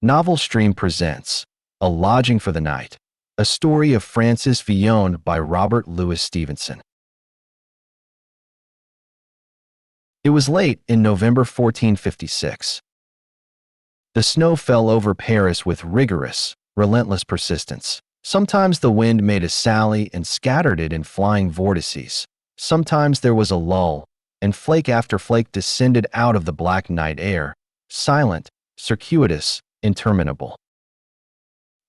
Novel Stream presents A Lodging for the Night, a story of Francis Villon by Robert Louis Stevenson. It was late in November 1456. The snow fell over Paris with rigorous, relentless persistence. Sometimes the wind made a sally and scattered it in flying vortices. Sometimes there was a lull, and flake after flake descended out of the black night air, silent, circuitous, interminable.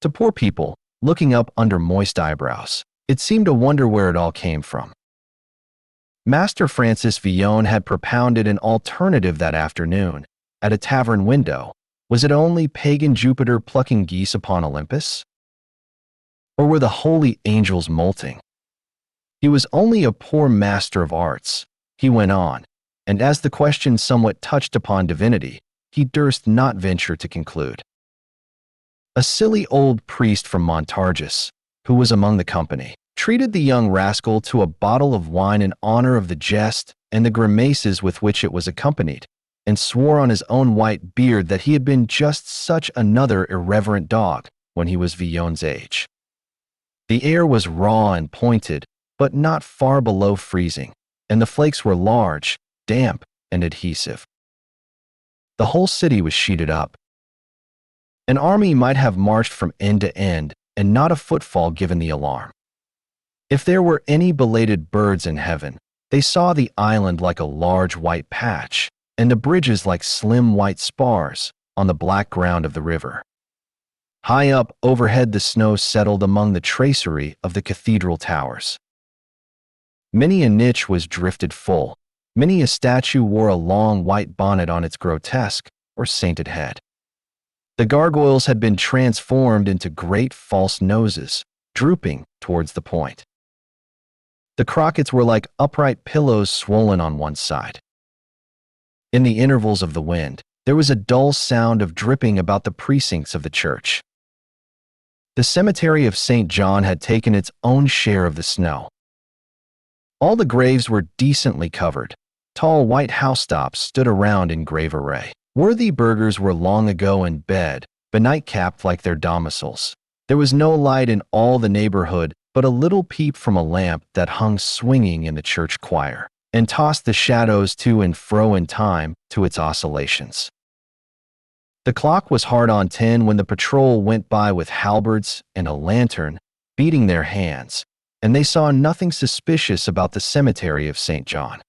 To poor people, looking up under moist eyebrows, it seemed to wonder where it all came from. Master Francis Villon had propounded an alternative that afternoon, at a tavern window. Was it only pagan Jupiter plucking geese upon Olympus? Or were the holy angels molting? He was only a poor master of arts, he went on, and as the question somewhat touched upon divinity, he durst not venture to conclude. A silly old priest from Montargis, who was among the company, treated the young rascal to a bottle of wine in honor of the jest and the grimaces with which it was accompanied, and swore on his own white beard that he had been just such another irreverent dog when he was Villon's age. The air was raw and pointed, but not far below freezing, and the flakes were large, damp, and adhesive. The whole city was sheeted up. An army might have marched from end to end, and not a footfall given the alarm. If there were any belated birds in heaven, they saw the island like a large white patch, and the bridges like slim white spars on the black ground of the river. High up overhead the snow settled among the tracery of the cathedral towers. Many a niche was drifted full, many a statue wore a long white bonnet on its grotesque or sainted head. The gargoyles had been transformed into great false noses, drooping towards the point. The crockets were like upright pillows swollen on one side. In the intervals of the wind, there was a dull sound of dripping about the precincts of the church. The cemetery of St. John had taken its own share of the snow. All the graves were decently covered. Tall white housetops stood around in grave array. Worthy burghers were long ago in bed, benight-capped like their domiciles. There was no light in all the neighborhood but a little peep from a lamp that hung swinging in the church choir, and tossed the shadows to and fro in time to its oscillations. The clock was hard on 10 when the patrol went by with halberds and a lantern, beating their hands, and they saw nothing suspicious about the cemetery of St. John.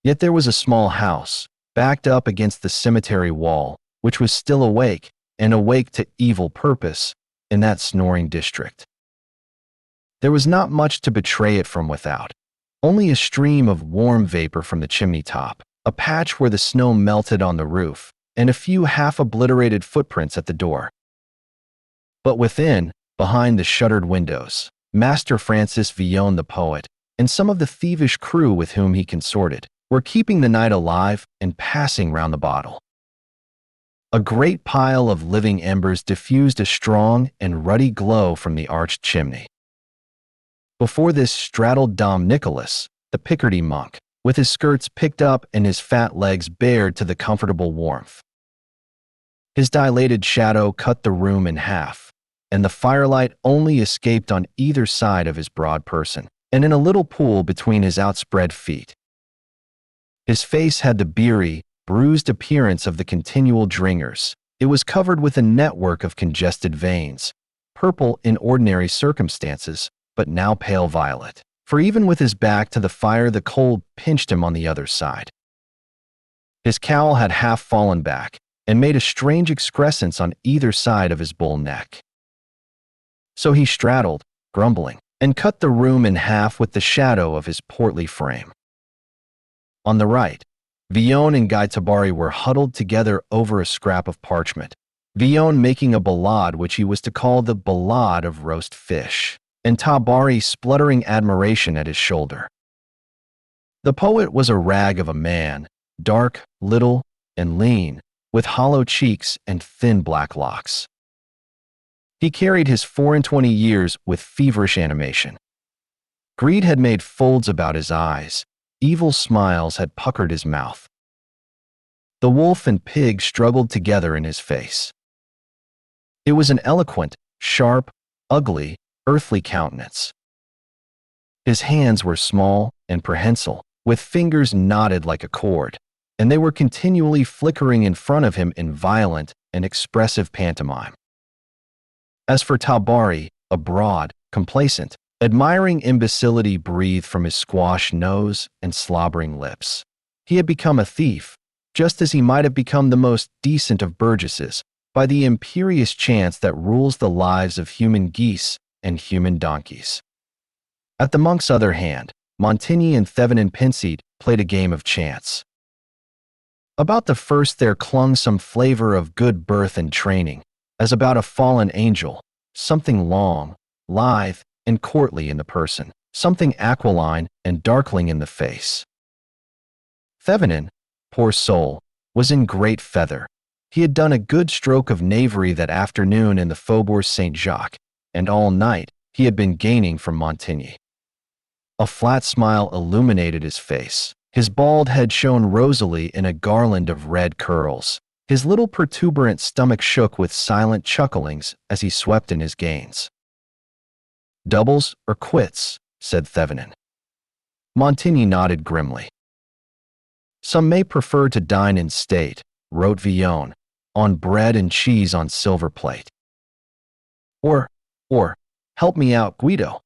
Yet there was a small house, backed up against the cemetery wall, which was still awake, and awake to evil purpose, in that snoring district. There was not much to betray it from without, only a stream of warm vapor from the chimney top, a patch where the snow melted on the roof, and a few half-obliterated footprints at the door. But within, behind the shuttered windows, Master Francis Villon the poet, and some of the thievish crew with whom he consorted, were keeping the night alive and passing round the bottle. A great pile of living embers diffused a strong and ruddy glow from the arched chimney. Before this straddled Dom Nicholas, the Picardy monk, with his skirts picked up and his fat legs bared to the comfortable warmth. His dilated shadow cut the room in half, and the firelight only escaped on either side of his broad person, and in a little pool between his outspread feet. His face had the beery, bruised appearance of the continual dringers. It was covered with a network of congested veins, purple in ordinary circumstances, but now pale violet, for even with his back to the fire the cold pinched him on the other side. His cowl had half fallen back, and made a strange excrescence on either side of his bull neck. So he straddled, grumbling, and cut the room in half with the shadow of his portly frame. On the right, Villon and Guy Tabary were huddled together over a scrap of parchment, Villon making a ballade which he was to call the Ballade of Roast Fish, and Tabary spluttering admiration at his shoulder. The poet was a rag of a man, dark, little, and lean, with hollow cheeks and thin black locks. He carried his 24 years with feverish animation. Greed had made folds about his eyes, evil smiles had puckered his mouth. The wolf and pig struggled together in his face. It was an eloquent, sharp, ugly, earthly countenance. His hands were small and prehensile, with fingers knotted like a cord, and they were continually flickering in front of him in violent and expressive pantomime. As for Tabari, a broad, complacent, admiring imbecility breathed from his squashed nose and slobbering lips. He had become a thief, just as he might have become the most decent of burgesses, by the imperious chance that rules the lives of human geese and human donkeys. At the monk's other hand, Montigny and Thevenin Pincied played a game of chance. About the first there clung some flavor of good birth and training, as about a fallen angel, something long, lithe, and courtly in the person, something aquiline and darkling in the face. Thevenin, poor soul, was in great feather. He had done a good stroke of knavery that afternoon in the Faubourg Saint-Jacques, and all night he had been gaining from Montigny. A flat smile illuminated his face. His bald head shone rosily in a garland of red curls. His little protuberant stomach shook with silent chucklings as he swept in his gains. "Doubles or quits," said Thevenin. Montigny nodded grimly. "Some may prefer to dine in state," wrote Villon, "on bread and cheese on silver plate. Or, help me out, Guido."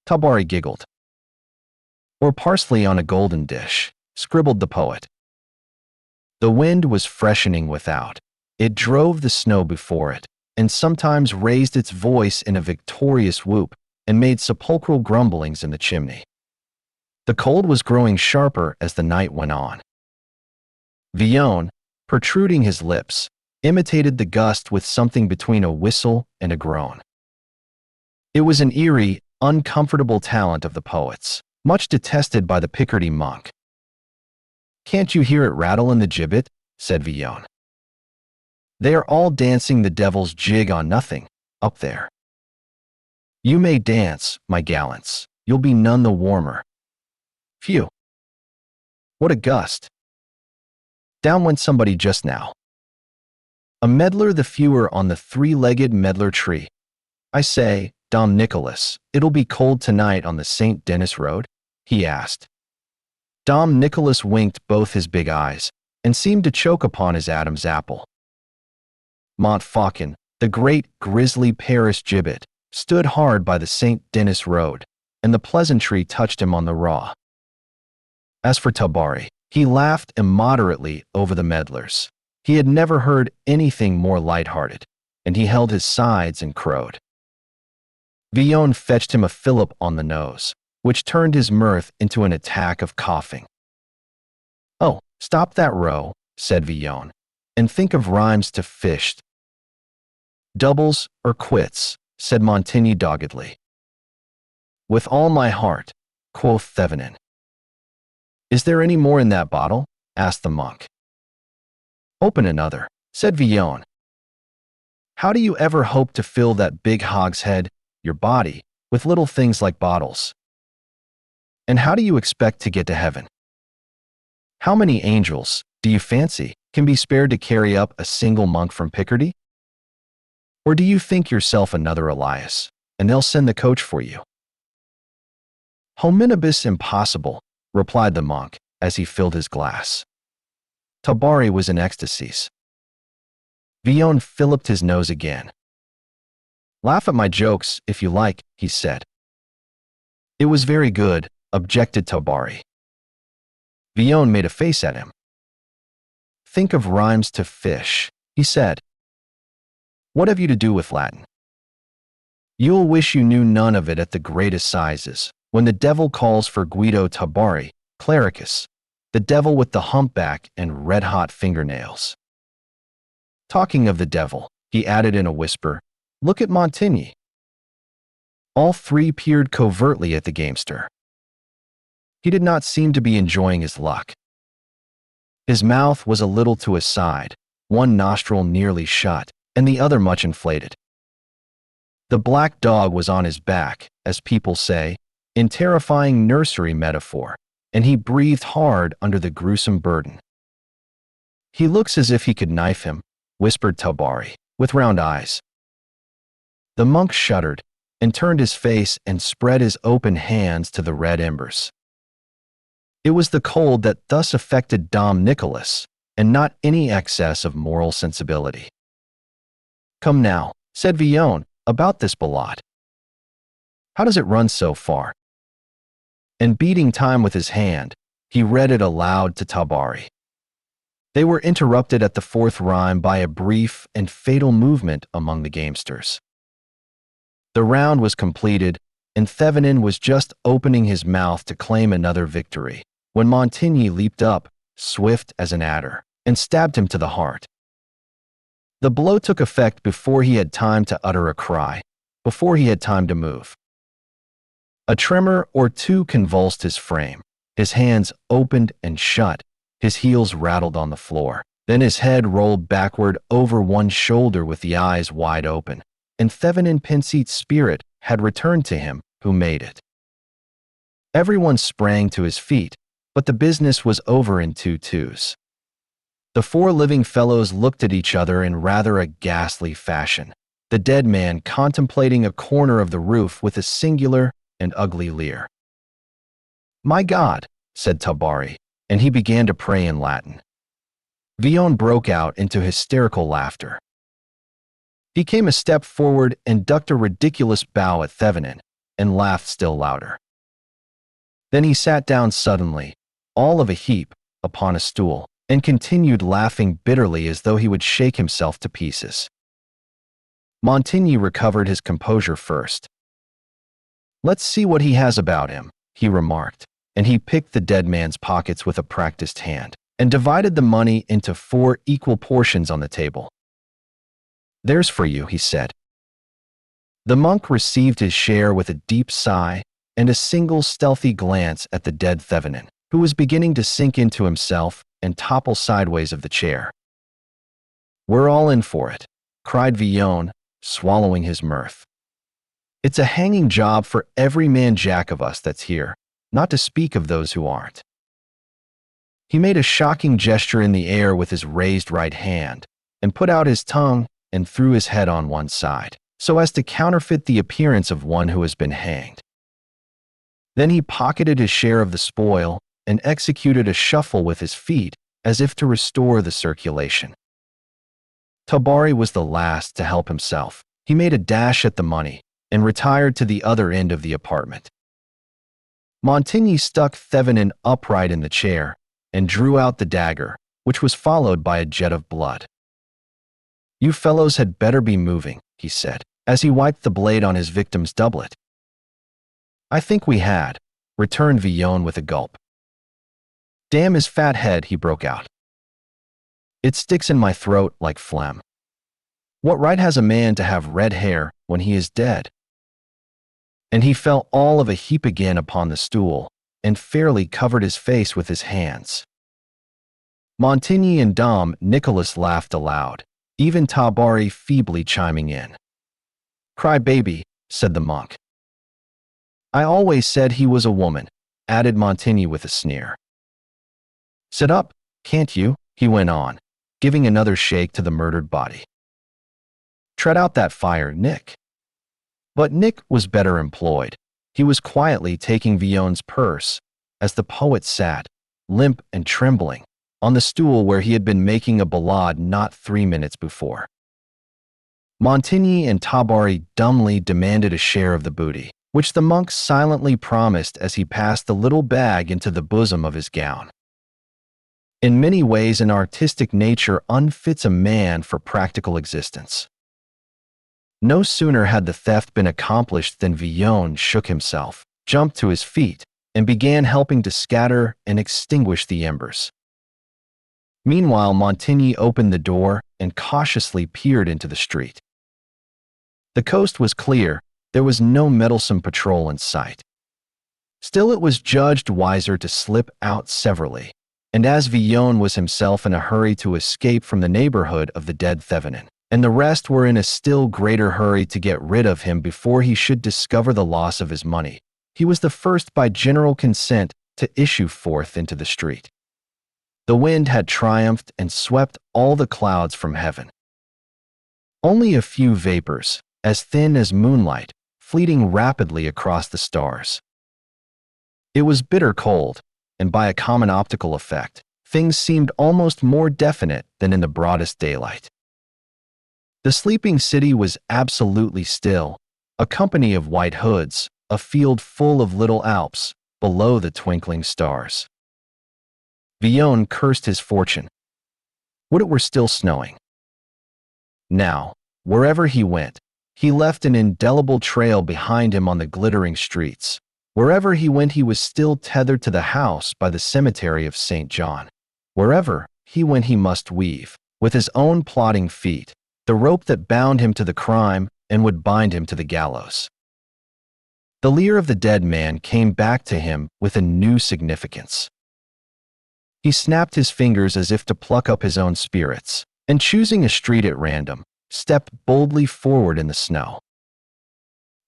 Tabari giggled. "Or parsley on a golden dish," scribbled the poet. The wind was freshening without. It drove the snow before it, and sometimes raised its voice in a victorious whoop and made sepulchral grumblings in the chimney. The cold was growing sharper as the night went on. Villon, protruding his lips, imitated the gust with something between a whistle and a groan. It was an eerie, uncomfortable talent of the poet's, much detested by the Picardy monk. "Can't you hear it rattle in the gibbet?" said Villon. "They are all dancing the devil's jig on nothing, up there. You may dance, my gallants, you'll be none the warmer. Phew! What a gust! Down went somebody just now. A medlar the fewer on the three-legged medlar tree. I say, Dom Nicholas, it'll be cold tonight on the St. Denis Road?" he asked. Dom Nicholas winked both his big eyes and seemed to choke upon his Adam's apple. Montfaucon, the great grisly Paris gibbet, stood hard by the St. Denis Road, and the pleasantry touched him on the raw. As for Tabari, he laughed immoderately over the medlars. He had never heard anything more light-hearted, and he held his sides and crowed. Villon fetched him a fillip on the nose, which turned his mirth into an attack of coughing. "Oh, stop that row," said Villon, "and think of rhymes to fished." "Doubles or quits," said Montigny doggedly. "With all my heart," quoth Thevenin. "Is there any more in that bottle?" asked the monk. "Open another," said Villon. "How do you ever hope to fill that big hogshead, your body, with little things like bottles? And how do you expect to get to heaven? How many angels, do you fancy, can be spared to carry up a single monk from Picardy? Or do you think yourself another Elias, and they'll send the coach for you?" "Hominibus impossible," replied the monk as he filled his glass. Tabari was in ecstasies. Villon filliped his nose again. "Laugh at my jokes, if you like," he said. "It was very good," objected Tabari. Villon made a face at him. "Think of rhymes to fish," he said. "What have you to do with Latin? You'll wish you knew none of it at the greatest sizes, when the devil calls for Guido Tabari, clericus, the devil with the humpback and red-hot fingernails. Talking of the devil," he added in a whisper, "look at Montigny." All three peered covertly at the gamester. He did not seem to be enjoying his luck. His mouth was a little to his side, one nostril nearly shut, and the other much inflated. The black dog was on his back, as people say, in terrifying nursery metaphor, and he breathed hard under the gruesome burden. "He looks as if he could knife him," whispered Tabari. with round eyes. The monk shuddered and turned his face and spread his open hands to the red embers. It was the cold that thus affected Dom Nicholas, and not any excess of moral sensibility. "Come now," said Villon, "about this ballade. How does it run so far?" And beating time with his hand, he read it aloud to Tabari. They were interrupted at the fourth rhyme by a brief and fatal movement among the gamesters. The round was completed, and Thevenin was just opening his mouth to claim another victory, when Montigny leaped up, swift as an adder, and stabbed him to the heart. The blow took effect before he had time to utter a cry, before he had time to move. A tremor or two convulsed his frame. His hands opened and shut, his heels rattled on the floor. Then his head rolled backward over one shoulder with the eyes wide open, and Thevenin Pinseat's spirit had returned to him who made it. Everyone sprang to his feet, but the business was over in 2-2s. The four living fellows looked at each other in rather a ghastly fashion, the dead man contemplating a corner of the roof with a singular and ugly leer. "My God," said Tabari, and he began to pray in Latin. Villon broke out into hysterical laughter. He came a step forward and ducked a ridiculous bow at Thevenin, and laughed still louder. Then he sat down suddenly, all of a heap, upon a stool, and continued laughing bitterly as though he would shake himself to pieces. Montigny recovered his composure first. "Let's see what he has about him," he remarked, and he picked the dead man's pockets with a practiced hand, and divided the money into 4 equal portions on the table. "There's for you," he said. The monk received his share with a deep sigh and a single stealthy glance at the dead Thevenin, who was beginning to sink into himself and topple sideways of the chair. "We're all in for it," cried Villon, swallowing his mirth. "It's a hanging job for every man jack of us that's here, not to speak of those who aren't." He made a shocking gesture in the air with his raised right hand, and put out his tongue and threw his head on one side, so as to counterfeit the appearance of one who has been hanged. Then he pocketed his share of the spoil and executed a shuffle with his feet as if to restore the circulation. Tabari was the last to help himself. He made a dash at the money and retired to the other end of the apartment. Montigny stuck Thevenin upright in the chair and drew out the dagger, which was followed by a jet of blood. "You fellows had better be moving," he said, as he wiped the blade on his victim's doublet. "I think we had," returned Villon with a gulp. "Damn his fat head," he broke out. "It sticks in my throat like phlegm. What right has a man to have red hair when he is dead?" And he fell all of a heap again upon the stool, and fairly covered his face with his hands. Montigny and Dom Nicholas laughed aloud, even Tabari feebly chiming in. "Cry baby," said the monk. "I always said he was a woman," added Montigny with a sneer. "Sit up, can't you?" he went on, giving another shake to the murdered body. "Tread out that fire, Nick." But Nick was better employed. He was quietly taking Villon's purse, as the poet sat, limp and trembling, on the stool where he had been making a ballade not 3 minutes before. Montigny and Tabari dumbly demanded a share of the booty, which the monk silently promised as he passed the little bag into the bosom of his gown. In many ways, an artistic nature unfits a man for practical existence. No sooner had the theft been accomplished than Villon shook himself, jumped to his feet, and began helping to scatter and extinguish the embers. Meanwhile, Montigny opened the door and cautiously peered into the street. The coast was clear. There was no meddlesome patrol in sight. Still, it was judged wiser to slip out severally, and as Villon was himself in a hurry to escape from the neighborhood of the dead Thevenin, and the rest were in a still greater hurry to get rid of him before he should discover the loss of his money, he was the first by general consent to issue forth into the street. The wind had triumphed and swept all the clouds from heaven. Only a few vapors, as thin as moonlight, fleeting rapidly across the stars. It was bitter cold, and by a common optical effect, things seemed almost more definite than in the broadest daylight. The sleeping city was absolutely still, a company of white hoods, a field full of little Alps, below the twinkling stars. Villon cursed his fortune. Would it were still snowing. Now, wherever he went, he left an indelible trail behind him on the glittering streets. Wherever he went, he was still tethered to the house by the cemetery of St. John. Wherever he went, he must weave, with his own plodding feet, the rope that bound him to the crime and would bind him to the gallows. The leer of the dead man came back to him with a new significance. He snapped his fingers as if to pluck up his own spirits, and choosing a street at random, stepped boldly forward in the snow.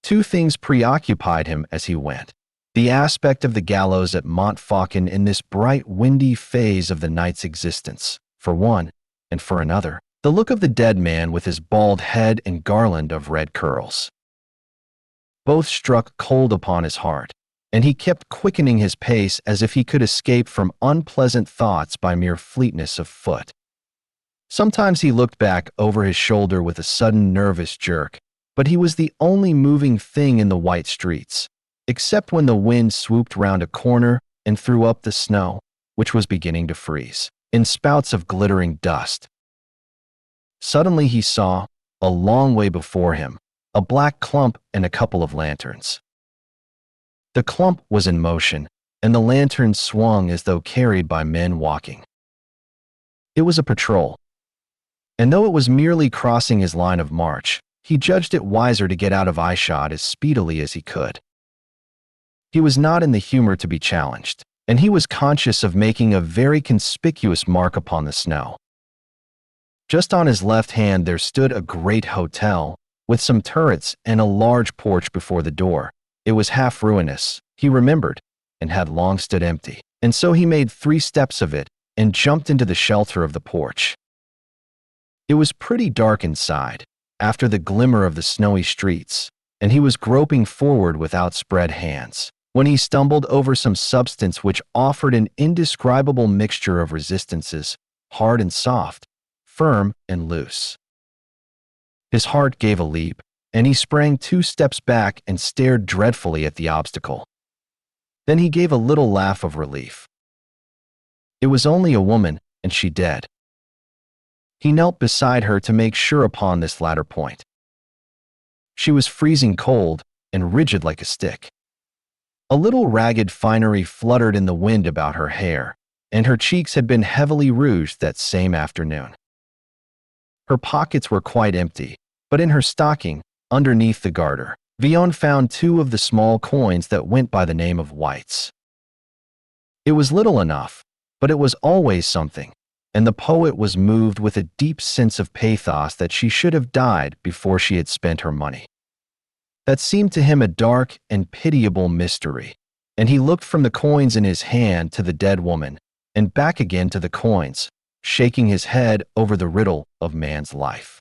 Two things preoccupied him as he went: the aspect of the gallows at Montfaucon in this bright, windy phase of the night's existence, for one, and for another, the look of the dead man with his bald head and garland of red curls. Both struck cold upon his heart, and he kept quickening his pace as if he could escape from unpleasant thoughts by mere fleetness of foot. Sometimes he looked back over his shoulder with a sudden nervous jerk, but he was the only moving thing in the white streets, except when the wind swooped round a corner and threw up the snow, which was beginning to freeze, in spouts of glittering dust. Suddenly he saw, a long way before him, a black clump and a couple of lanterns. The clump was in motion, and the lanterns swung as though carried by men walking. It was a patrol, and though it was merely crossing his line of march, he judged it wiser to get out of eyeshot as speedily as he could. He was not in the humor to be challenged, and he was conscious of making a very conspicuous mark upon the snow. Just on his left hand there stood a great hotel, with some turrets and a large porch before the door. It was half ruinous, he remembered, and had long stood empty, and so he made 3 steps of it and jumped into the shelter of the porch. It was pretty dark inside, after the glimmer of the snowy streets, and he was groping forward with outspread hands, when he stumbled over some substance which offered an indescribable mixture of resistances, hard and soft, firm and loose. His heart gave a leap, and he sprang 2 steps back and stared dreadfully at the obstacle. Then he gave a little laugh of relief. It was only a woman, and she dead. He knelt beside her to make sure upon this latter point. She was freezing cold and rigid like a stick. A little ragged finery fluttered in the wind about her hair, and her cheeks had been heavily rouged that same afternoon. Her pockets were quite empty, but in her stocking, underneath the garter, Villon found 2 of the small coins that went by the name of whites. It was little enough, but it was always something, and the poet was moved with a deep sense of pathos that she should have died before she had spent her money. That seemed to him a dark and pitiable mystery, and he looked from the coins in his hand to the dead woman, and back again to the coins, shaking his head over the riddle of man's life.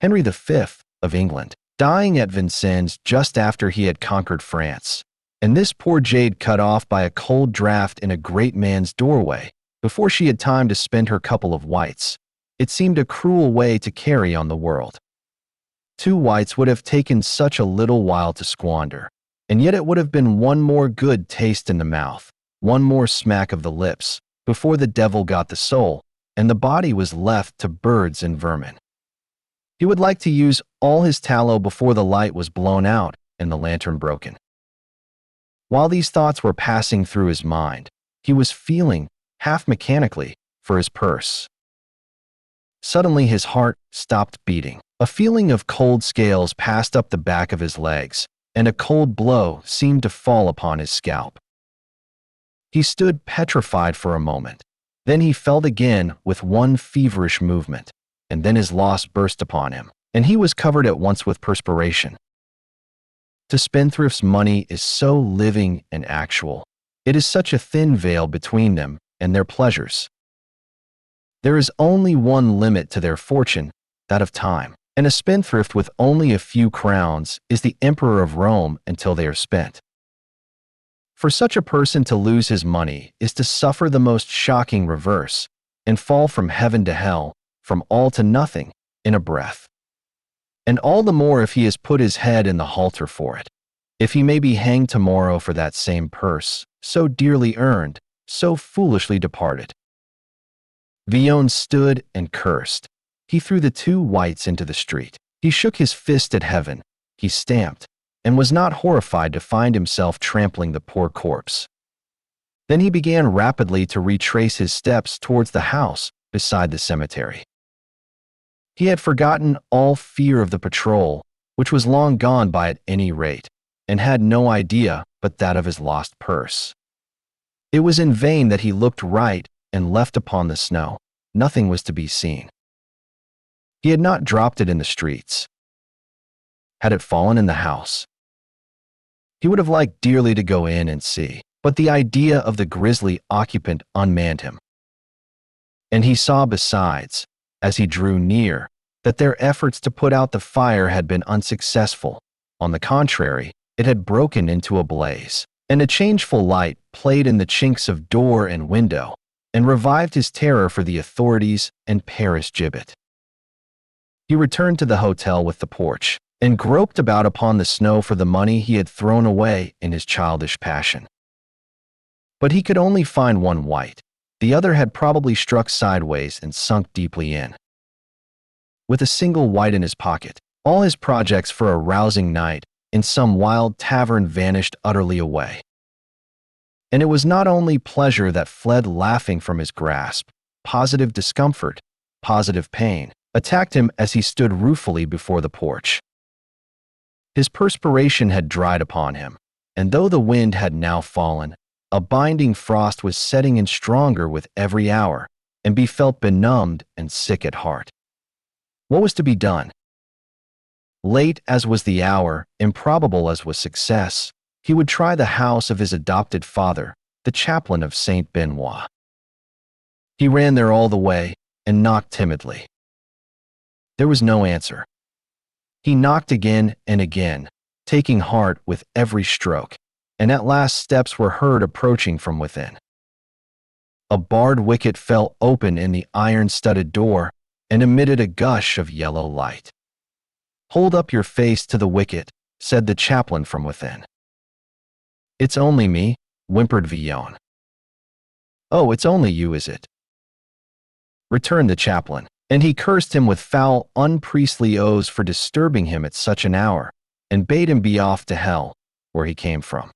Henry V of England, dying at Vincennes just after he had conquered France, and this poor jade cut off by a cold draught in a great man's doorway, before she had time to spend her couple of whites. It seemed a cruel way to carry on the world. 2 whites would have taken such a little while to squander, and yet it would have been one more good taste in the mouth, one more smack of the lips, before the devil got the soul, and the body was left to birds and vermin. He would like to use all his tallow before the light was blown out and the lantern broken. While these thoughts were passing through his mind, he was feeling, half mechanically, for his purse. Suddenly his heart stopped beating. A feeling of cold scales passed up the back of his legs, and a cold blow seemed to fall upon his scalp. He stood petrified for a moment. Then he felt again with one feverish movement, and then his loss burst upon him, and he was covered at once with perspiration. To spendthrifts, money is so living and actual. It is such a thin veil between them and their pleasures. There is only one limit to their fortune, that of time, and a spendthrift with only a few crowns is the emperor of Rome until they are spent. For such a person to lose his money is to suffer the most shocking reverse and fall from heaven to hell, from all to nothing, in a breath. And all the more if he has put his head in the halter for it. If he may be hanged tomorrow for that same purse, so dearly earned, so foolishly departed. Villon stood and cursed. He threw the 2 whites into the street. He shook his fist at heaven. He stamped, and was not horrified to find himself trampling the poor corpse. Then he began rapidly to retrace his steps towards the house beside the cemetery. He had forgotten all fear of the patrol, which was long gone by at any rate, and had no idea but that of his lost purse. It was in vain that he looked right and left upon the snow. Nothing was to be seen. He had not dropped it in the streets. Had it fallen in the house? He would have liked dearly to go in and see, but the idea of the grisly occupant unmanned him. And he saw besides, as he drew near, that their efforts to put out the fire had been unsuccessful. On the contrary, it had broken into a blaze, and a changeful light played in the chinks of door and window, and revived his terror for the authorities and Paris gibbet. He returned to the hotel with the porch, and groped about upon the snow for the money he had thrown away in his childish passion. But he could only find 1 white. The other had probably struck sideways and sunk deeply in. With a single white in his pocket, all his projects for a rousing night in some wild tavern vanished utterly away. And it was not only pleasure that fled laughing from his grasp. Positive discomfort, positive pain, attacked him as he stood ruefully before the porch. His perspiration had dried upon him, and though the wind had now fallen, a binding frost was setting in stronger with every hour, and he felt benumbed and sick at heart. What was to be done? Late as was the hour, improbable as was success, he would try the house of his adopted father, the chaplain of Saint Benoit. He ran there all the way, and knocked timidly. There was no answer. He knocked again and again, taking heart with every stroke, and at last steps were heard approaching from within. A barred wicket fell open in the iron-studded door and emitted a gush of yellow light. "Hold up your face to the wicket," said the chaplain from within. "It's only me," whimpered Villon. "Oh, it's only you, is it?" returned the chaplain, and he cursed him with foul, unpriestly oaths for disturbing him at such an hour, and bade him be off to hell, where he came from.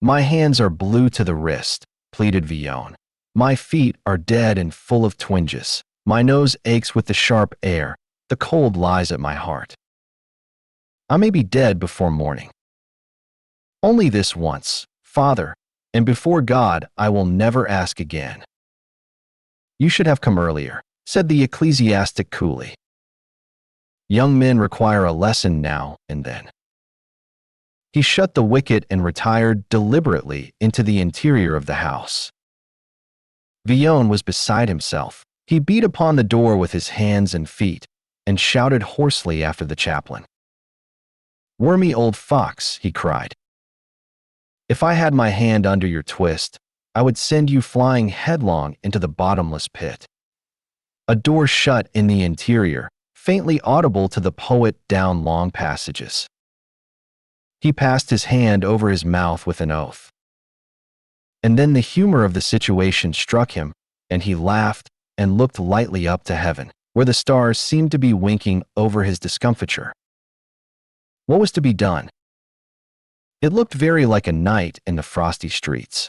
"My hands are blue to the wrist," pleaded Villon. "My feet are dead and full of twinges. My nose aches with the sharp air. The cold lies at my heart. I may be dead before morning. Only this once, Father, and before God I will never ask again." "You should have come earlier," said the ecclesiastic coolly. "Young men require a lesson now and then." He shut the wicket and retired deliberately into the interior of the house. Villon was beside himself. He beat upon the door with his hands and feet, and shouted hoarsely after the chaplain. "Wormy old fox," he cried. "If I had my hand under your twist, I would send you flying headlong into the bottomless pit." A door shut in the interior, faintly audible to the poet down long passages. He passed his hand over his mouth with an oath. And then the humor of the situation struck him, and he laughed and looked lightly up to heaven, where the stars seemed to be winking over his discomfiture. What was to be done? It looked very like a night in the frosty streets.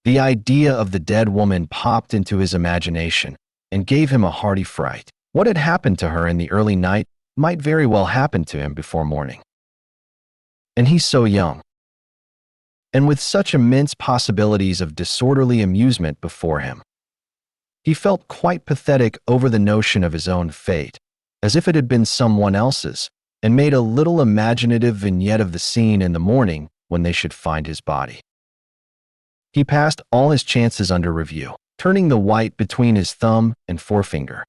The idea of the dead woman popped into his imagination and gave him a hearty fright. What had happened to her in the early night might very well happen to him before morning. And he's so young, and with such immense possibilities of disorderly amusement before him. He felt quite pathetic over the notion of his own fate, as if it had been someone else's, and made a little imaginative vignette of the scene in the morning when they should find his body. He passed all his chances under review, turning the white between his thumb and forefinger.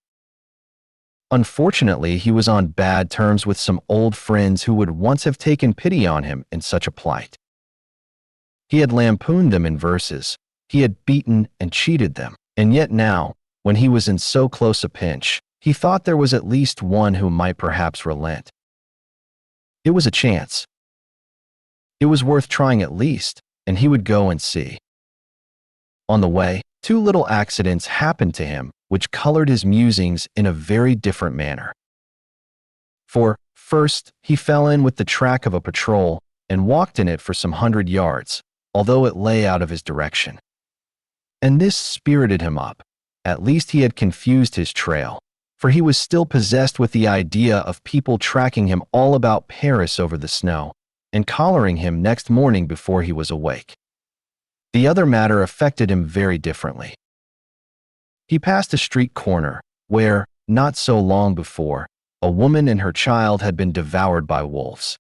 Unfortunately, he was on bad terms with some old friends who would once have taken pity on him in such a plight. He had lampooned them in verses, he had beaten and cheated them, and yet now, when he was in so close a pinch, he thought there was at least one who might perhaps relent. It was a chance. It was worth trying at least, and he would go and see. On the way, two little accidents happened to him which colored his musings in a very different manner. For, first, he fell in with the track of a patrol and walked in it for some 100 yards, although it lay out of his direction. And this spirited him up. At least he had confused his trail, for he was still possessed with the idea of people tracking him all about Paris over the snow and collaring him next morning before he was awake. The other matter affected him very differently. He passed a street corner where, not so long before, a woman and her child had been devoured by wolves.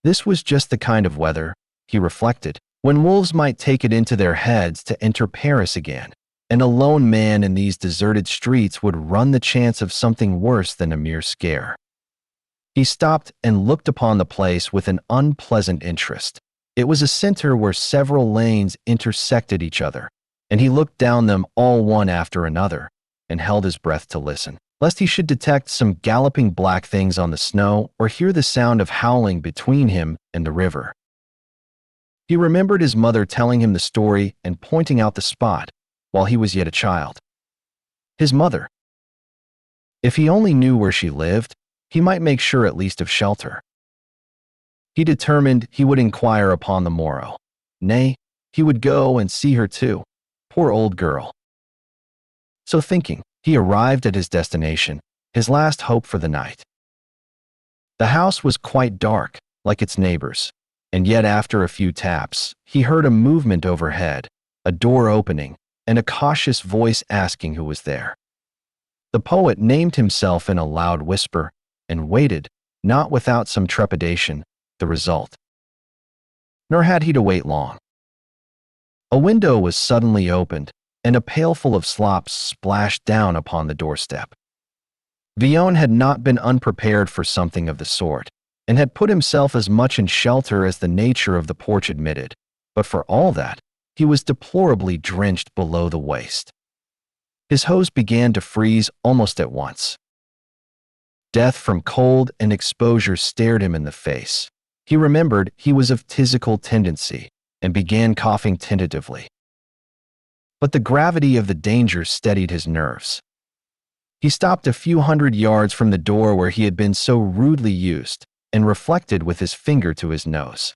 This was just the kind of weather, he reflected, when wolves might take it into their heads to enter Paris again, and a lone man in these deserted streets would run the chance of something worse than a mere scare. He stopped and looked upon the place with an unpleasant interest. It was a center where several lanes intersected each other, and he looked down them all one after another, and held his breath to listen, lest he should detect some galloping black things on the snow or hear the sound of howling between him and the river. He remembered his mother telling him the story and pointing out the spot while he was yet a child. His mother. If he only knew where she lived, he might make sure at least of shelter. He determined he would inquire upon the morrow. Nay, he would go and see her too. Poor old girl. So thinking, he arrived at his destination, his last hope for the night. The house was quite dark, like its neighbors, and yet after a few taps, he heard a movement overhead, a door opening, and a cautious voice asking who was there. The poet named himself in a loud whisper and waited, not without some trepidation, the result. Nor had he to wait long. A window was suddenly opened, and a pailful of slops splashed down upon the doorstep. Villon had not been unprepared for something of the sort, and had put himself as much in shelter as the nature of the porch admitted, but for all that, he was deplorably drenched below the waist. His hose began to freeze almost at once. Death from cold and exposure stared him in the face. He remembered he was of phthisical tendency, and began coughing tentatively. But the gravity of the danger steadied his nerves. He stopped a few 100 yards from the door where he had been so rudely used, and reflected with his finger to his nose.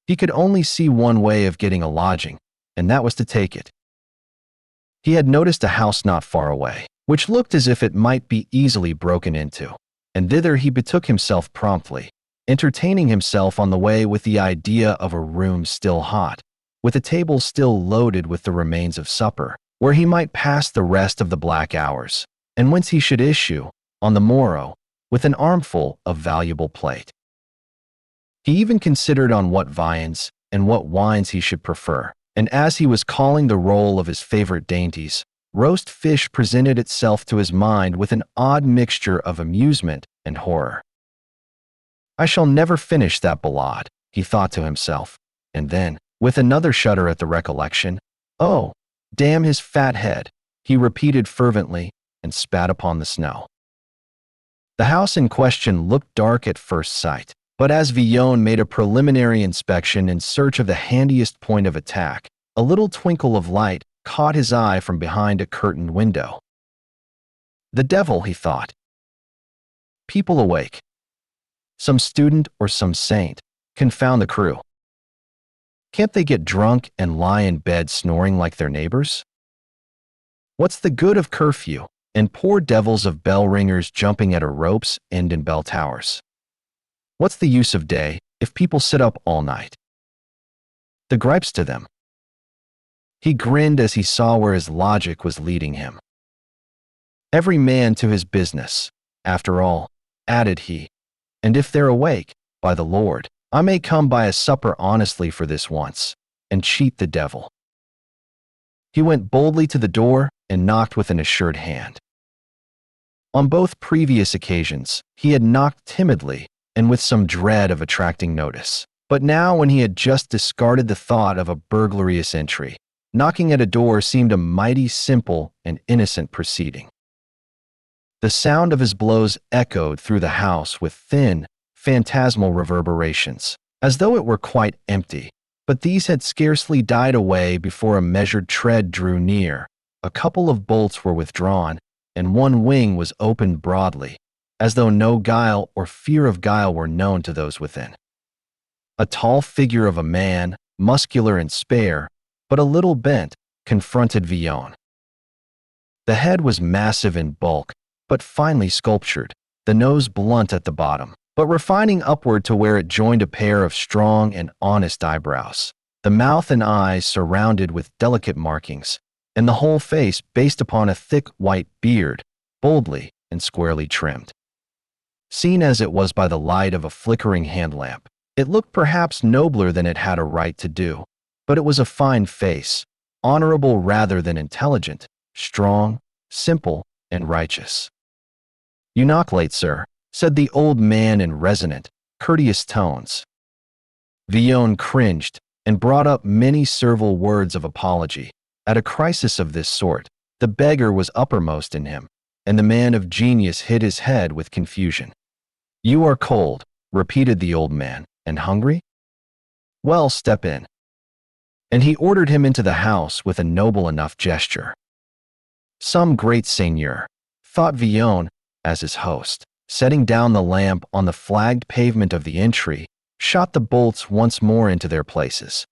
He could only see one way of getting a lodging, and that was to take it. He had noticed a house not far away, which looked as if it might be easily broken into, and thither he betook himself promptly, entertaining himself on the way with the idea of a room still hot, with a table still loaded with the remains of supper, where he might pass the rest of the black hours, and whence he should issue, on the morrow, with an armful of valuable plate. He even considered on what viands and what wines he should prefer, and as he was calling the roll of his favorite dainties, roast fish presented itself to his mind with an odd mixture of amusement and horror. I shall never finish that ballade, he thought to himself, and then, with another shudder at the recollection, oh, damn his fat head, he repeated fervently and spat upon the snow. The house in question looked dark at first sight, but as Villon made a preliminary inspection in search of the handiest point of attack, a little twinkle of light caught his eye from behind a curtained window. The devil, he thought. People awake. Some student or some saint, confound the crew. Can't they get drunk and lie in bed snoring like their neighbors? What's the good of curfew and poor devils of bell ringers jumping at a rope's end in bell towers? What's the use of day if people sit up all night? The gripes to them. He grinned as he saw where his logic was leading him. Every man to his business, after all, added he, and if they're awake, by the Lord, I may come by a supper honestly for this once, and cheat the devil. He went boldly to the door and knocked with an assured hand. On both previous occasions, he had knocked timidly and with some dread of attracting notice. But now, when he had just discarded the thought of a burglarious entry, knocking at a door seemed a mighty simple and innocent proceeding. The sound of his blows echoed through the house with thin, phantasmal reverberations, as though it were quite empty. But these had scarcely died away before a measured tread drew near, a couple of bolts were withdrawn, and one wing was opened broadly, as though no guile or fear of guile were known to those within. A tall figure of a man, muscular and spare, but a little bent, confronted Villon. The head was massive in bulk, but finely sculptured, the nose blunt at the bottom, but refining upward to where it joined a pair of strong and honest eyebrows, the mouth and eyes surrounded with delicate markings, and the whole face based upon a thick white beard, boldly and squarely trimmed. Seen as it was by the light of a flickering hand lamp, it looked perhaps nobler than it had a right to do, but it was a fine face, honorable rather than intelligent, strong, simple, and righteous. "You knock late, sir," said the old man in resonant, courteous tones. Villon cringed and brought up many servile words of apology. At a crisis of this sort, the beggar was uppermost in him, and the man of genius hid his head with confusion. "You are cold," repeated the old man, "and hungry? Well, step in." And he ordered him into the house with a noble enough gesture. Some great seigneur, thought Villon, as his host, setting down the lamp on the flagged pavement of the entry, shot the bolts once more into their places.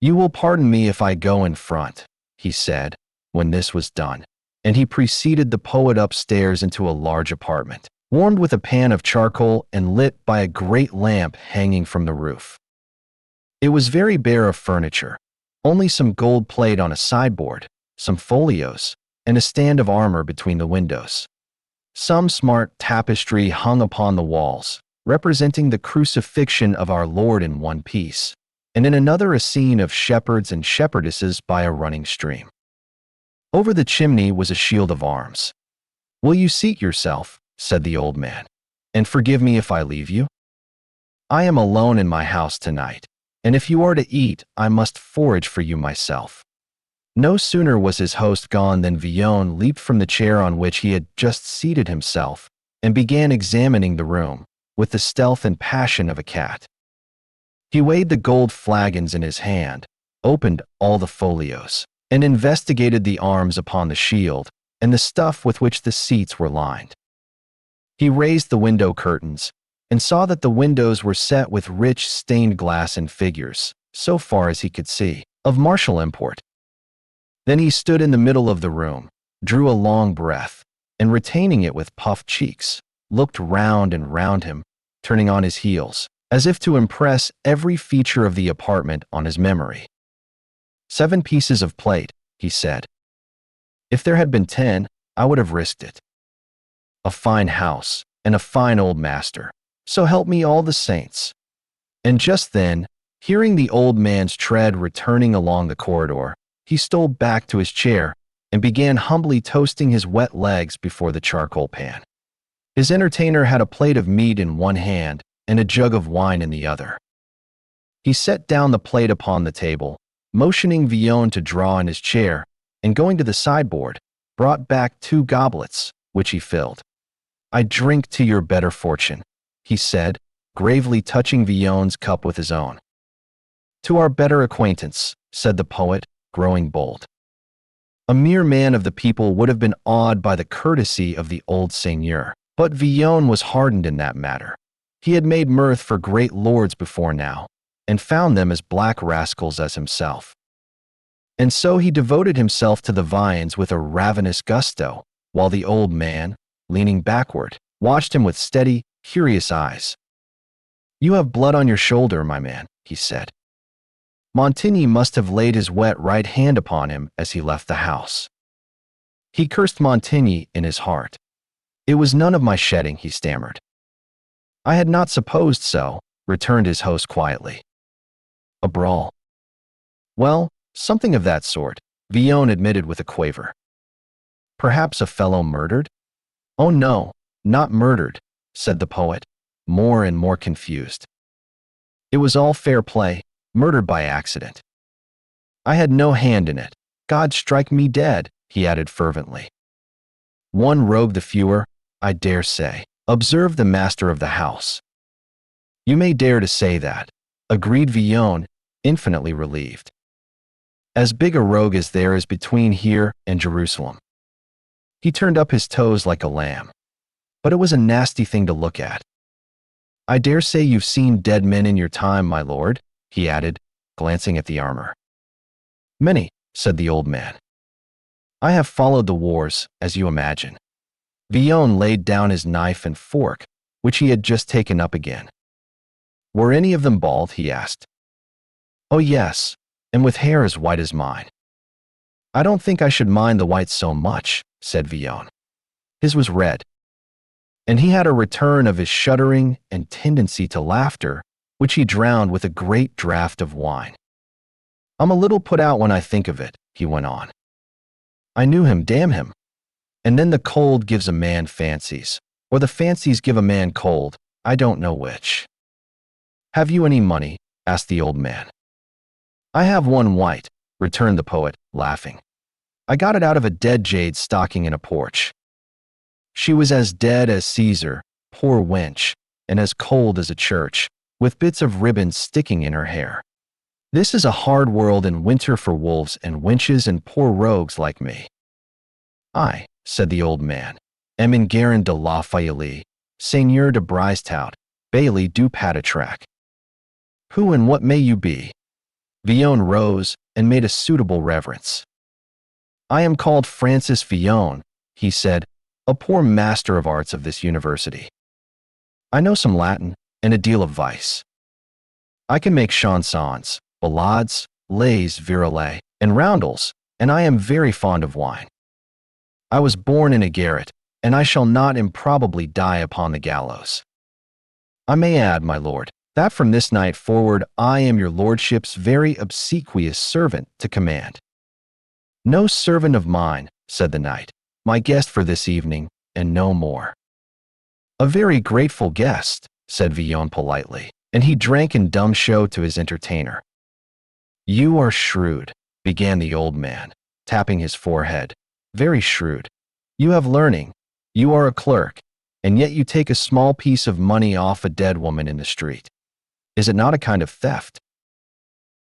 "You will pardon me if I go in front," he said, when this was done, and he preceded the poet upstairs into a large apartment, warmed with a pan of charcoal and lit by a great lamp hanging from the roof. It was very bare of furniture, only some gold plate on a sideboard, some folios, and a stand of armor between the windows. Some smart tapestry hung upon the walls, representing the crucifixion of our Lord in one piece, and in another a scene of shepherds and shepherdesses by a running stream. Over the chimney was a shield of arms. "Will you seat yourself," said the old man, "and forgive me if I leave you? I am alone in my house tonight, and if you are to eat, I must forage for you myself." No sooner was his host gone than Villon leaped from the chair on which he had just seated himself and began examining the room with the stealth and passion of a cat. He weighed the gold flagons in his hand, opened all the folios, and investigated the arms upon the shield and the stuff with which the seats were lined. He raised the window curtains and saw that the windows were set with rich stained glass and figures, so far as he could see, of martial import. Then he stood in the middle of the room, drew a long breath, and retaining it with puffed cheeks, looked round and round him, turning on his heels, as if to impress every feature of the apartment on his memory. "7 pieces of plate," he said. "If there had been 10, I would have risked it. A fine house, and a fine old master, so help me all the saints." And just then, hearing the old man's tread returning along the corridor, he stole back to his chair and began humbly toasting his wet legs before the charcoal pan. His entertainer had a plate of meat in one hand and a jug of wine in the other. He set down the plate upon the table, motioning Villon to draw in his chair, and going to the sideboard, brought back 2 goblets, which he filled. "I drink to your better fortune," he said, gravely touching Villon's cup with his own. "To our better acquaintance," said the poet, growing bold. A mere man of the people would have been awed by the courtesy of the old seigneur, but Villon was hardened in that matter. He had made mirth for great lords before now, and found them as black rascals as himself. And so he devoted himself to the viands with a ravenous gusto, while the old man, leaning backward, watched him with steady, curious eyes. "You have blood on your shoulder, my man," he said. Montigny must have laid his wet right hand upon him as he left the house. He cursed Montigny in his heart. "It was none of my shedding," he stammered. "I had not supposed so," returned his host quietly. "A brawl?" "Well, something of that sort," Villon admitted with a quaver. "Perhaps a fellow murdered?" Oh no, not murdered, said the poet, more and more confused. It was all fair play, murdered by accident. I had no hand in it. God strike me dead, he added fervently. One rogue the fewer, I dare say, observed the master of the house. You may dare to say that, agreed Villon, infinitely relieved. As big a rogue as there is between here and Jerusalem. He turned up his toes like a lamb. But it was a nasty thing to look at. I dare say you've seen dead men in your time, my lord, he added, glancing at the armor. Many, said the old man. I have followed the wars, as you imagine. Villon laid down his knife and fork, which he had just taken up again. Were any of them bald, he asked. Oh yes, and with hair as white as mine. I don't think I should mind the white so much, said Villon. His was red. And he had a return of his shuddering and tendency to laughter, which he drowned with a great draught of wine. I'm a little put out when I think of it, he went on. I knew him, damn him. And then the cold gives a man fancies, or the fancies give a man cold, I don't know which. Have you any money? Asked the old man. I have one white, returned the poet, laughing. I got it out of a dead jade stocking in a porch. She was as dead as Caesar, poor wench, and as cold as a church, with bits of ribbon sticking in her hair. This is a hard world in winter for wolves and wenches and poor rogues like me. I, said the old man, am in Guerin de la Fayette, Seigneur de Brisetout, Bailey du Patatrac. Who and what may you be? Villon rose and made a suitable reverence. I am called Francis Villon, he said, a poor master of arts of this university. I know some Latin and a deal of vice. I can make chansons, ballades, lays virelais, and roundels, and I am very fond of wine. I was born in a garret, and I shall not improbably die upon the gallows. I may add, my lord, that from this night forward I am your lordship's very obsequious servant to command. No servant of mine, said the knight, my guest for this evening, and no more. A very grateful guest, said Villon politely, and he drank in dumb show to his entertainer. You are shrewd, began the old man, tapping his forehead, very shrewd. You have learning, you are a clerk, and yet you take a small piece of money off a dead woman in the street. Is it not a kind of theft?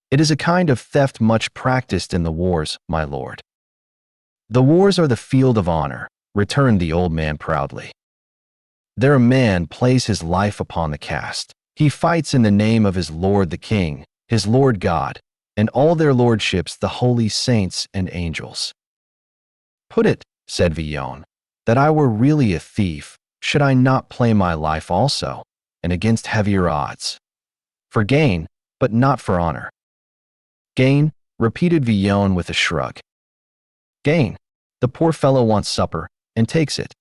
It is a kind of theft much practiced in the wars, my lord. The wars are the field of honor, returned the old man proudly. There a man plays his life upon the cast. He fights in the name of his lord the king, his lord God, and all their lordships the holy saints and angels. Put it, said Villon, that I were really a thief, should I not play my life also, and against heavier odds? For gain, but not for honor. Gain, repeated Villon with a shrug. Gain. The poor fellow wants supper, and takes it.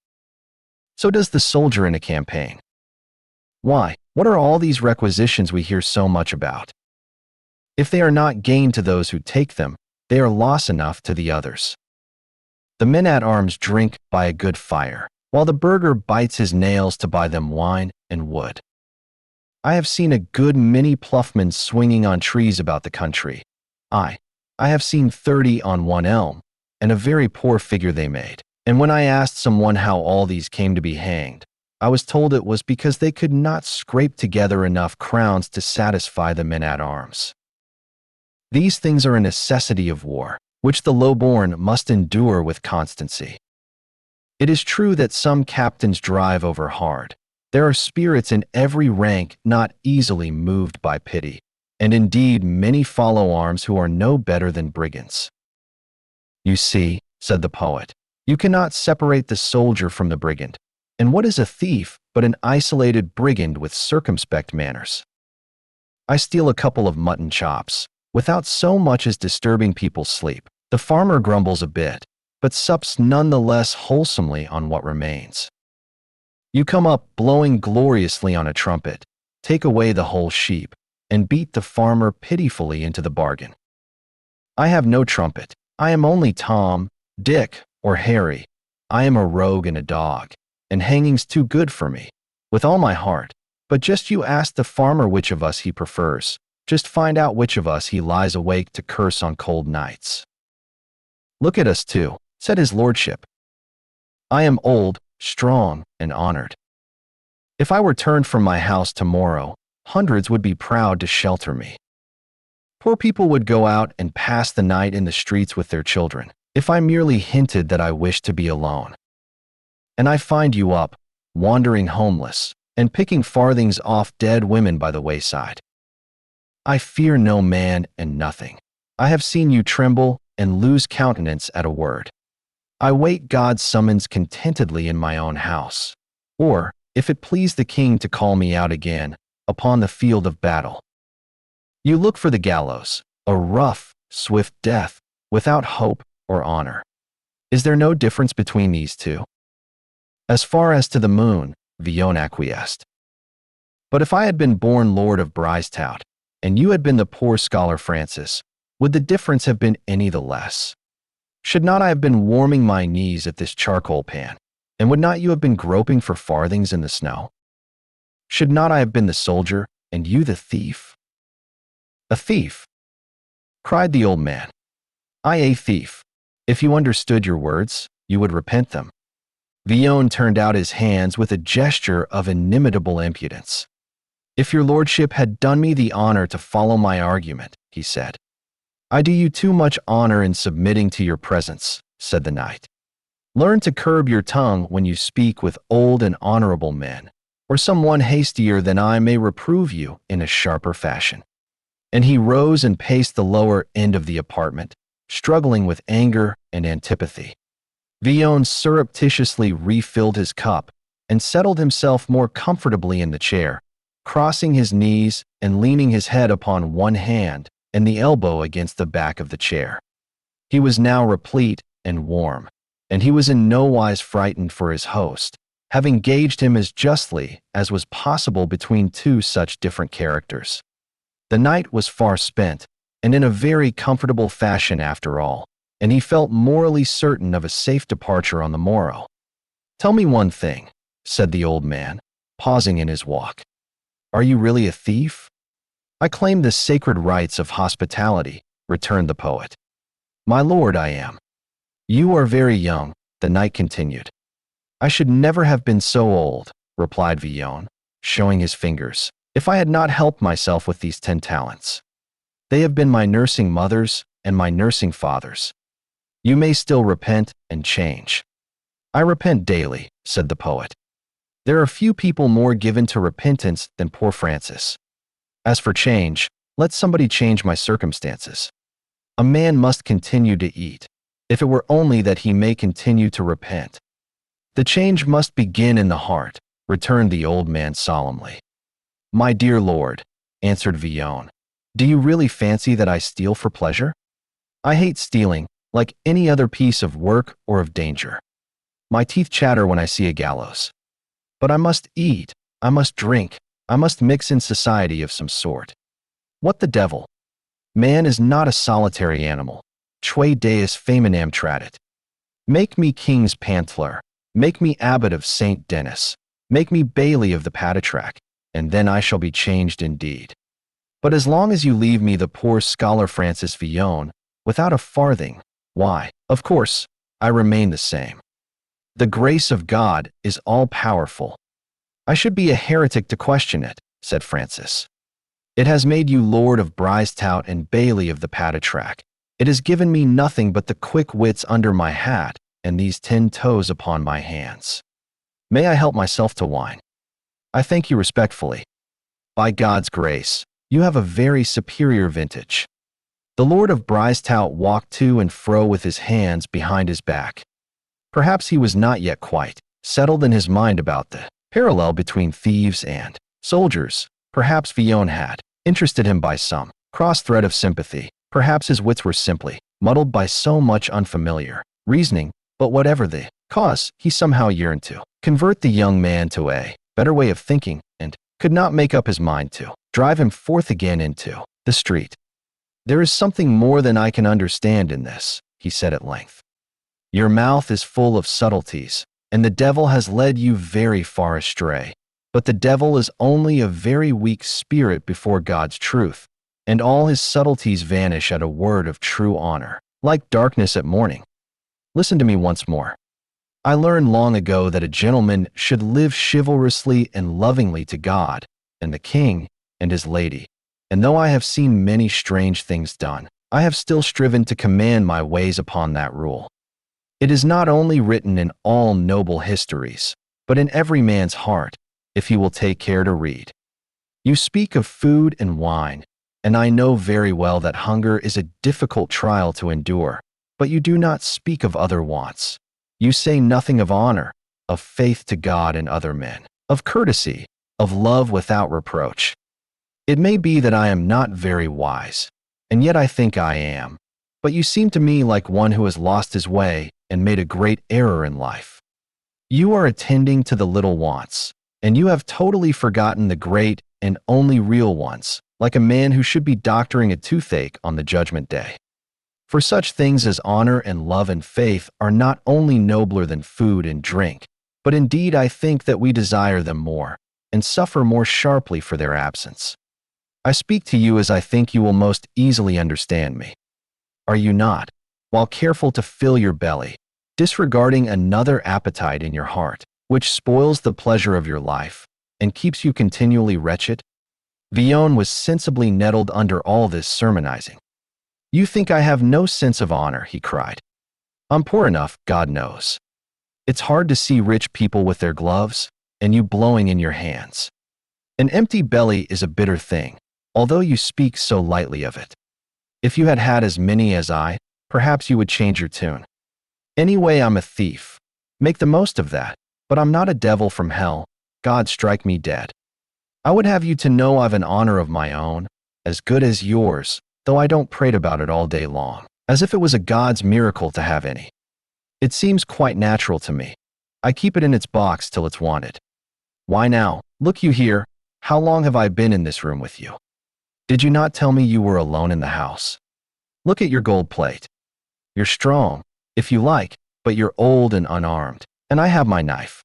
So does the soldier in a campaign. Why, what are all these requisitions we hear so much about? If they are not gain to those who take them, they are loss enough to the others. The men-at-arms drink by a good fire, while the burgher bites his nails to buy them wine and wood. I have seen a good many ploughmen swinging on trees about the country. I have seen 30 on one elm, and a very poor figure they made. And when I asked someone how all these came to be hanged, I was told it was because they could not scrape together enough crowns to satisfy the men-at-arms. These things are a necessity of war, which the low-born must endure with constancy. It is true that some captains drive over hard. There are spirits in every rank not easily moved by pity, and indeed many follow arms who are no better than brigands. You see, said the poet, you cannot separate the soldier from the brigand. And what is a thief but an isolated brigand with circumspect manners? I steal a couple of mutton chops, without so much as disturbing people's sleep. The farmer grumbles a bit, but sups none the less wholesomely on what remains. You come up blowing gloriously on a trumpet, take away the whole sheep, and beat the farmer pitifully into the bargain. I have no trumpet. I am only Tom, Dick, or Harry. I am a rogue and a dog, and hanging's too good for me. With all my heart. But just you ask the farmer which of us he prefers. Just find out which of us he lies awake to curse on cold nights." "Look at us two," said his lordship. "I am old, strong, and honored. If I were turned from my house tomorrow, hundreds would be proud to shelter me. Poor people would go out and pass the night in the streets with their children, if I merely hinted that I wished to be alone. And I find you up, wandering homeless, and picking farthings off dead women by the wayside. I fear no man and nothing. I have seen you tremble and lose countenance at a word. I wait God's summons contentedly in my own house, or, if it please the king to call me out again, upon the field of battle. You look for the gallows, a rough, swift death, without hope or honor. Is there no difference between these two?" "As far as to the moon," Villon acquiesced. "But if I had been born Lord of Brisetout, and you had been the poor scholar Francis, would the difference have been any the less? Should not I have been warming my knees at this charcoal pan, and would not you have been groping for farthings in the snow? Should not I have been the soldier, and you the thief?" "A thief?" cried the old man. "I a thief. If you understood your words, you would repent them." Villon turned out his hands with a gesture of inimitable impudence. "If your lordship had done me the honor to follow my argument," he said. "I do you too much honor in submitting to your presence," said the knight. "Learn to curb your tongue when you speak with old and honorable men, or some one hastier than I may reprove you in a sharper fashion." And he rose and paced the lower end of the apartment, struggling with anger and antipathy. Villon surreptitiously refilled his cup and settled himself more comfortably in the chair, crossing his knees and leaning his head upon one hand and the elbow against the back of the chair. He was now replete and warm, and he was in no wise frightened for his host, having gauged him as justly as was possible between two such different characters. The night was far spent, and in a very comfortable fashion after all, and he felt morally certain of a safe departure on the morrow. "Tell me one thing," said the old man, pausing in his walk. "Are you really a thief?" "I claim the sacred rights of hospitality," returned the poet. "My lord, I am." "You are very young," the knight continued. "I should never have been so old," replied Villon, showing his fingers, "if I had not helped myself with these 10 talents. They have been my nursing mother's and my nursing father's. You may still repent and change." "I repent daily," said the poet. "There are few people more given to repentance than poor Francis. As for change, let somebody change my circumstances. A man must continue to eat, if it were only that he may continue to repent." "The change must begin in the heart," returned the old man solemnly. "My dear lord," answered Villon, "do you really fancy that I steal for pleasure? I hate stealing, like any other piece of work or of danger. My teeth chatter when I see a gallows. But I must eat, I must drink, I must mix in society of some sort. What the devil? Man is not a solitary animal. Tue deus feminam tradit. Make me king's pantler, make me abbot of St. Denis, make me bailey of the Patatrac, and then I shall be changed indeed. But as long as you leave me the poor scholar Francis Villon, without a farthing, why, of course, I remain the same. The grace of God is all-powerful." "I should be a heretic to question it," said Francis. "It has made you Lord of Brisetout and Bailey of the Patatrac. It has given me nothing but the quick wits under my hat and these 10 toes upon my hands. May I help myself to wine?" "I thank you respectfully. By God's grace, you have a very superior vintage." The Lord of Brisetout walked to and fro with his hands behind his back. Perhaps he was not yet quite settled in his mind about the parallel between thieves and soldiers. Perhaps Villon had interested him by some cross-thread of sympathy. Perhaps his wits were simply muddled by so much unfamiliar reasoning, but whatever the cause, he somehow yearned to convert the young man to a better way of thinking and could not make up his mind to drive him forth again into the street. "There is something more than I can understand in this," he said at length. "Your mouth is full of subtleties, and the devil has led you very far astray. But the devil is only a very weak spirit before God's truth, and all his subtleties vanish at a word of true honor, like darkness at morning. Listen to me once more. I learned long ago that a gentleman should live chivalrously and lovingly to God, and the king, and his lady. And though I have seen many strange things done, I have still striven to command my ways upon that rule. It is not only written in all noble histories, but in every man's heart, if he will take care to read. You speak of food and wine, and I know very well that hunger is a difficult trial to endure, but you do not speak of other wants. You say nothing of honor, of faith to God and other men, of courtesy, of love without reproach. It may be that I am not very wise, and yet I think I am, but you seem to me like one who has lost his way and made a great error in life. You are attending to the little wants, and you have totally forgotten the great and only real ones, like a man who should be doctoring a toothache on the judgment day. For such things as honor and love and faith are not only nobler than food and drink, but indeed I think that we desire them more, and suffer more sharply for their absence. I speak to you as I think you will most easily understand me. Are you not, while careful to fill your belly, disregarding another appetite in your heart, which spoils the pleasure of your life, and keeps you continually wretched? Villon was sensibly nettled under all this sermonizing. You think I have no sense of honor, he cried. I'm poor enough, God knows. It's hard to see rich people with their gloves, and you blowing in your hands. An empty belly is a bitter thing, although you speak so lightly of it. If you had had as many as I, perhaps you would change your tune. Anyway, I'm a thief. Make the most of that, but I'm not a devil from hell. God strike me dead. I would have you to know I've an honor of my own, as good as yours, though I don't prate about it all day long, as if it was a God's miracle to have any. It seems quite natural to me. I keep it in its box till it's wanted. Why now, look you here, how long have I been in this room with you? Did you not tell me you were alone in the house? Look at your gold plate. You're strong, if you like, but you're old and unarmed, and I have my knife.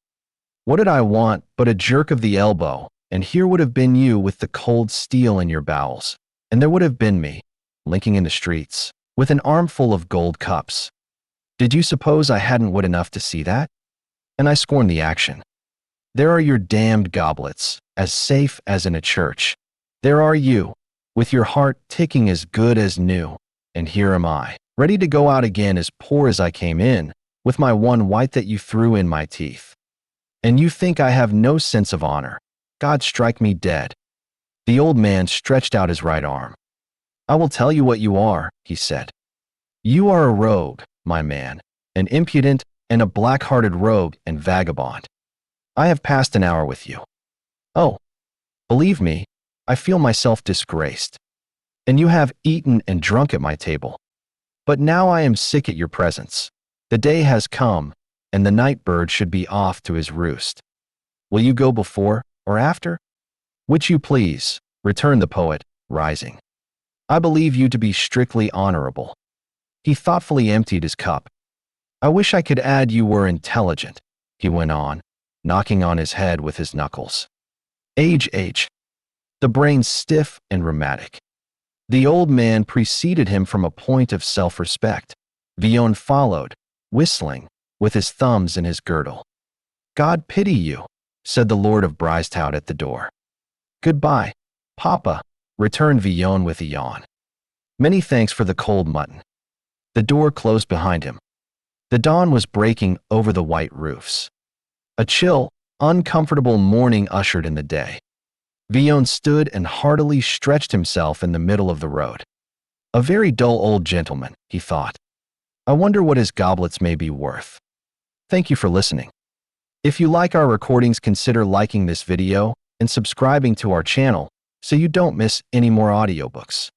What did I want but a jerk of the elbow, and here would have been you with the cold steel in your bowels, and there would have been me, linking in the streets, with an armful of gold cups. Did you suppose I hadn't wit enough to see that? And I scorn the action. There are your damned goblets, as safe as in a church. There are you, with your heart ticking as good as new, and here am I, ready to go out again as poor as I came in, with my one white that you threw in my teeth. And you think I have no sense of honor. God strike me dead. The old man stretched out his right arm. I will tell you what you are, he said. You are a rogue, my man, an impudent and a black-hearted rogue and vagabond. I have passed an hour with you. Oh, believe me, I feel myself disgraced. And you have eaten and drunk at my table. But now I am sick at your presence. The day has come, and the night bird should be off to his roost. Will you go before or after? Which you please, returned the poet, rising. I believe you to be strictly honorable. He thoughtfully emptied his cup. I wish I could add you were intelligent, he went on, knocking on his head with his knuckles. Age. The brain stiff and rheumatic. The old man preceded him from a point of self-respect. Villon followed, whistling, with his thumbs in his girdle. God pity you, said the Lord of Brisetout at the door. Goodbye, Papa, returned Villon with a yawn. Many thanks for the cold mutton. The door closed behind him. The dawn was breaking over the white roofs. A chill, uncomfortable morning ushered in the day. Villon stood and heartily stretched himself in the middle of the road. A very dull old gentleman, he thought. I wonder what his goblets may be worth. Thank you for listening. If you like our recordings, consider liking this video and subscribing to our channel so you don't miss any more audiobooks.